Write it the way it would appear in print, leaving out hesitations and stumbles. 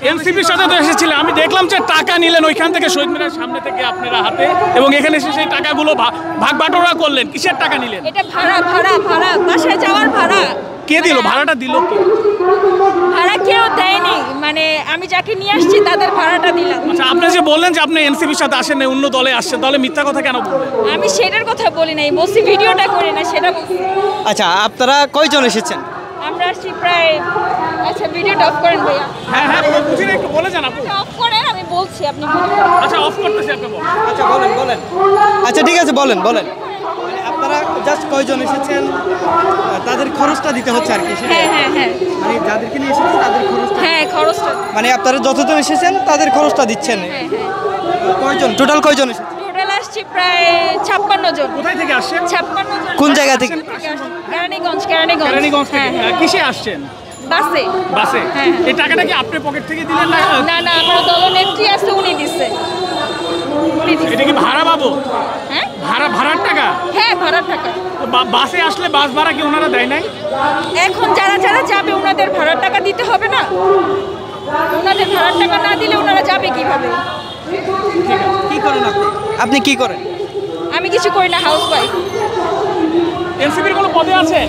এনসিপির সাথে তো এসেছিলেন, আমি দেখলাম যে টাকা নিলেন ওইখান থেকে শহীদ মিনারের সামনে থেকে আপনারা হাতে, এবং এখানে এসে সেই টাকাগুলো ভাগ বাটোয়ারা করলেন। কিসের টাকা নিলেন? এটা ভাড়া ভাড়া ভাড়া, বাসায় যাওয়ার ভাড়া। কে দিল ভাড়াটা? দিল কে? ভাড়া কেউ দেয়নি, মানে আমি যাকে নিয়ে আসছি তাদের ভাড়াটা দিলাম। আচ্ছা, আপনি যে বললেন যে আপনি এনসিপির সাথে আসেন না, অন্য দলে আসছেন, তাহলে মিথ্যা কথা কেন বললেন? আমি সেটার কথা বলি নাই, বলছি ভিডিওটা করি না সেটা বলছি। আচ্ছা, আপনারা কয়জন এসেছেন? আমরা আসছি প্রায়, আচ্ছা ভিডিওটা অফ করেন ভাইয়া। হ্যাঁ হ্যাঁ, বুঝি না, একটু বলে যান আপু। অফ করেন, আমি বলছি আপনি। আচ্ছা, অফ করতেছি, আপনি বলেন। আচ্ছা বলেন বলেন। আচ্ছা ঠিক আছে, বলেন বলেন। মানে আপনারা জাস্ট কয়জন এসেছেন, তাদের খরচটা দিতে হচ্ছে আর কি? হ্যাঁ হ্যাঁ হ্যাঁ মানে যাদেরকে নিয়ে এসেছেন তাদের খরচটা, হ্যাঁ খরচটা, মানে আপনারা যতজন এসেছেন তাদের খরচটা দিচ্ছেন। হ্যাঁ হ্যাঁ। কয়জন টোটাল, কয়জন এসেছেন? টোটাল আসছি প্রায় 56 জন। কোথায় থেকে আসছেন? 56 জন। কোন জায়গা থেকে? কেরানীগঞ্জ। কেরানীগঞ্জ কেরানীগঞ্জ থেকে। হ্যাঁ হ্যাঁ। কিসে আসছেন? বাসে। বাসে? হ্যাঁ। এই টাকাটা কি আপনি পকেট থেকে দিলেন না? না না, আমার দলনেত্রী আছে, উনি দিচ্ছে। উনি দিচ্ছে। এটা কি ভাড়া পাবো? হ্যাঁ ভাড়ার টাকা? হ্যাঁ, ভাড়ার টাকা। তো বাসে আসলে বাস ভাড়া কি ওনারা দেয় নাই? এখন যারা যারা যাবে ওনাদের ভাড়ার টাকা দিতে হবে না? ওনাদের ভাড়ার টাকা না দিলে ওনারা যাবে কিভাবে? কি করেন আপনি? কি করেন? আমি কিছু করি না, হাউস ওয়াইফ। এনসিপির কোনো পদে আছে?